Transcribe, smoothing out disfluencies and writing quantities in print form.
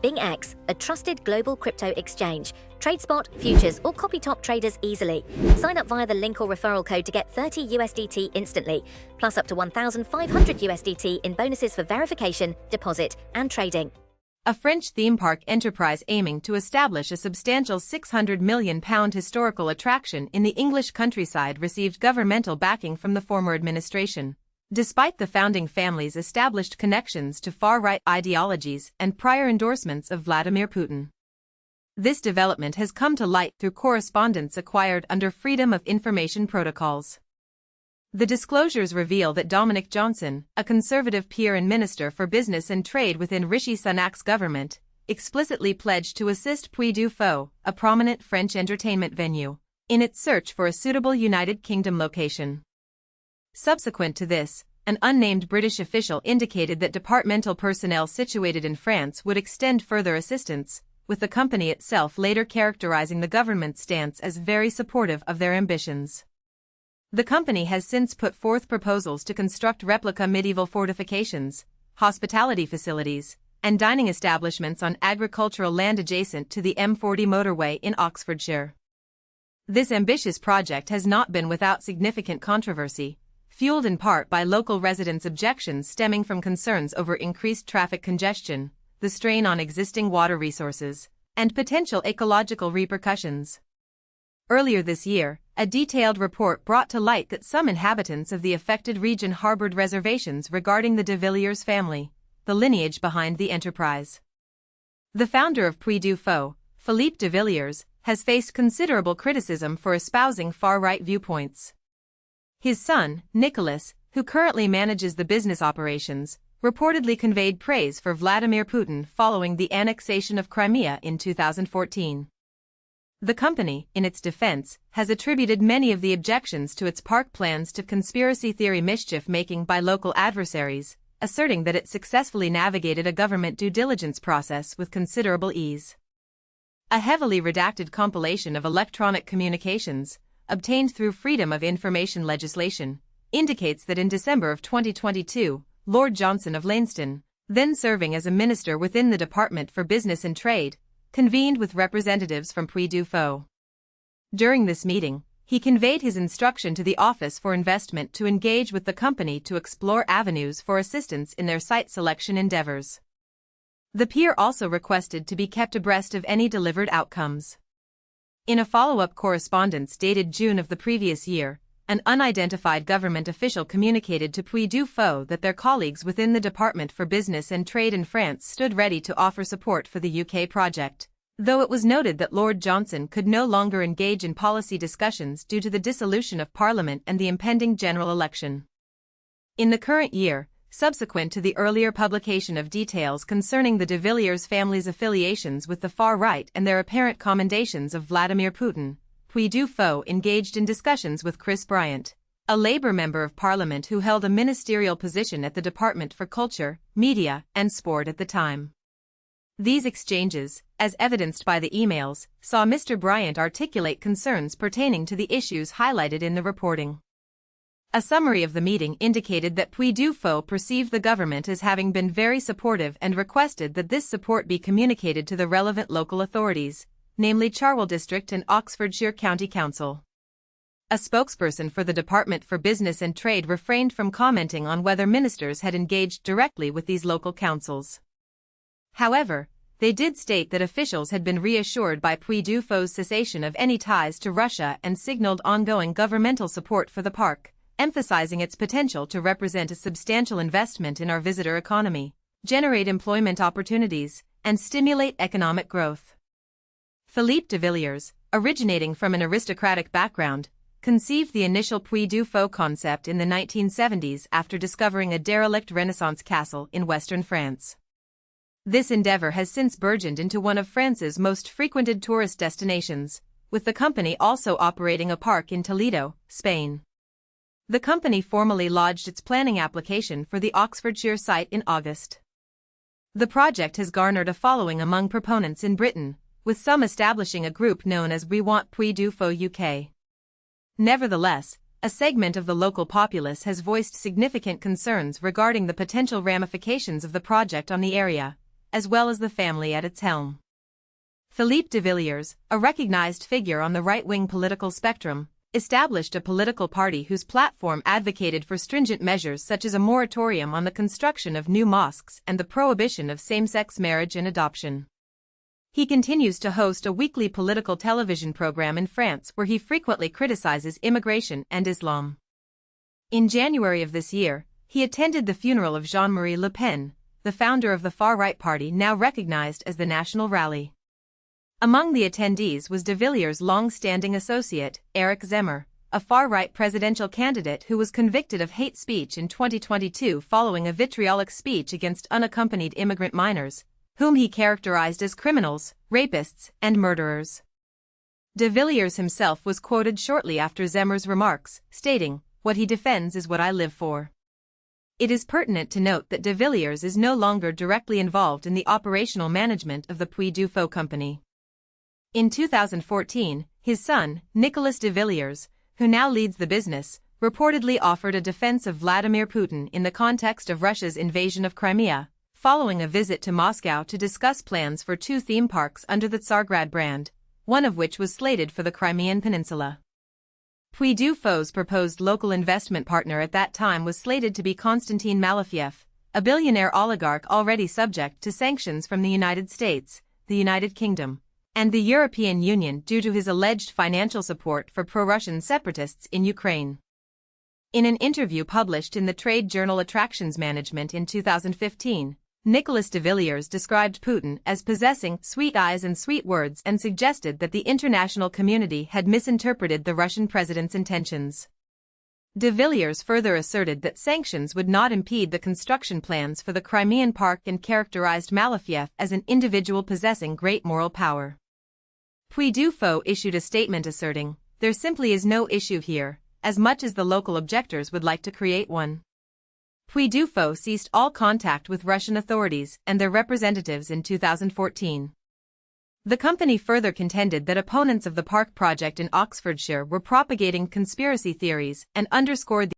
BingX, a trusted global crypto exchange. Trade spot, futures, or copy top traders easily. Sign up via the link or referral code to get 30 USDT instantly, plus up to 1,500 USDT in bonuses for verification, deposit, and trading. A French theme park enterprise aiming to establish a substantial £600 million historical attraction in the English countryside received governmental backing from the former administration. Despite the founding family's established connections to far-right ideologies and prior endorsements of Vladimir Putin. This development has come to light through correspondence acquired under Freedom of Information protocols. The disclosures reveal that Dominic Johnson, a conservative peer and minister for business and trade within Rishi Sunak's government, explicitly pledged to assist Puy du Fou, a prominent French entertainment venue, in its search for a suitable United Kingdom location. Subsequent to this, an unnamed British official indicated that departmental personnel situated in France would extend further assistance, with the company itself later characterizing the government's stance as very supportive of their ambitions. The company has since put forth proposals to construct replica medieval fortifications, hospitality facilities, and dining establishments on agricultural land adjacent to the M40 motorway in Oxfordshire. This ambitious project has not been without significant controversy, fueled in part by local residents' objections stemming from concerns over increased traffic congestion, the strain on existing water resources, and potential ecological repercussions. Earlier this year, a detailed report brought to light that some inhabitants of the affected region harbored reservations regarding the de Villiers family, the lineage behind the enterprise. The founder of Puy du Fou, Philippe de Villiers, has faced considerable criticism for espousing far-right viewpoints. His son, Nicolas, who currently manages the business operations, reportedly conveyed praise for Vladimir Putin following the annexation of Crimea in 2014. The company, in its defense, has attributed many of the objections to its park plans to conspiracy theory mischief-making by local adversaries, asserting that it successfully navigated a government due diligence process with considerable ease. A heavily redacted compilation of electronic communications, obtained through Freedom of Information legislation, indicates that in December of 2022, Lord Johnson of Lainston, then serving as a minister within the Department for Business and Trade, convened with representatives from Puy du Fou. During this meeting, he conveyed his instruction to the Office for Investment to engage with the company to explore avenues for assistance in their site selection endeavors. The peer also requested to be kept abreast of any delivered outcomes. In a follow-up correspondence dated June of the previous year, an unidentified government official communicated to Puy du Fou that their colleagues within the Department for Business and Trade in France stood ready to offer support for the UK project, though it was noted that Lord Johnson could no longer engage in policy discussions due to the dissolution of Parliament and the impending general election. In the current year, subsequent to the earlier publication of details concerning the de Villiers family's affiliations with the far right and their apparent commendations of Vladimir Putin, Puy du Fou engaged in discussions with Chris Bryant, a Labour member of Parliament who held a ministerial position at the Department for Culture, Media and Sport at the time. These exchanges, as evidenced by the emails, saw Mr. Bryant articulate concerns pertaining to the issues highlighted in the reporting. A summary of the meeting indicated that Puy du Fou perceived the government as having been very supportive and requested that this support be communicated to the relevant local authorities, namely Cherwell District and Oxfordshire County Council. A spokesperson for the Department for Business and Trade refrained from commenting on whether ministers had engaged directly with these local councils. However, they did state that officials had been reassured by Puy du Fou's cessation of any ties to Russia and signaled ongoing governmental support for the park, emphasizing its potential to represent a substantial investment in our visitor economy, generate employment opportunities, and stimulate economic growth. Philippe de Villiers, originating from an aristocratic background, conceived the initial Puy du Fou concept in the 1970s after discovering a derelict Renaissance castle in western France. This endeavor has since burgeoned into one of France's most frequented tourist destinations, with the company also operating a park in Toledo, Spain. The company formally lodged its planning application for the Oxfordshire site in August. The project has garnered a following among proponents in Britain, with some establishing a group known as We Want Puy du Fou UK. Nevertheless, a segment of the local populace has voiced significant concerns regarding the potential ramifications of the project on the area, as well as the family at its helm. Philippe de Villiers, a recognized figure on the right-wing political spectrum, established a political party whose platform advocated for stringent measures such as a moratorium on the construction of new mosques and the prohibition of same-sex marriage and adoption. He continues to host a weekly political television program in France where he frequently criticizes immigration and Islam. In January of this year, he attended the funeral of Jean-Marie Le Pen, the founder of the far-right party now recognized as the National Rally. Among the attendees was de Villiers' long-standing associate, Eric Zemmour, a far-right presidential candidate who was convicted of hate speech in 2022 following a vitriolic speech against unaccompanied immigrant minors, whom he characterized as criminals, rapists, and murderers. De Villiers himself was quoted shortly after Zemmour's remarks, stating, "What he defends is what I live for." It is pertinent to note that de Villiers is no longer directly involved in the operational management of the Puy du Fou company. In 2014, his son, Nicolas de Villiers, who now leads the business, reportedly offered a defense of Vladimir Putin in the context of Russia's invasion of Crimea, following a visit to Moscow to discuss plans for 2 theme parks under the Tsargrad brand, one of which was slated for the Crimean Peninsula. Puy du Fou's proposed local investment partner at that time was slated to be Konstantin Malafiev, a billionaire oligarch already subject to sanctions from the United States, the United Kingdom, and the European Union due to his alleged financial support for pro-Russian separatists in Ukraine. In an interview published in the trade journal Attractions Management in 2015, Nicolas de Villiers described Putin as possessing sweet eyes and sweet words and suggested that the international community had misinterpreted the Russian president's intentions. De Villiers further asserted that sanctions would not impede the construction plans for the Crimean Park and characterized Malafiev as an individual possessing great moral power. Puy du Fou issued a statement asserting, "There simply is no issue here, as much as the local objectors would like to create one." Puy du Fou ceased all contact with Russian authorities and their representatives in 2014. The company further contended that opponents of the park project in Oxfordshire were propagating conspiracy theories and underscored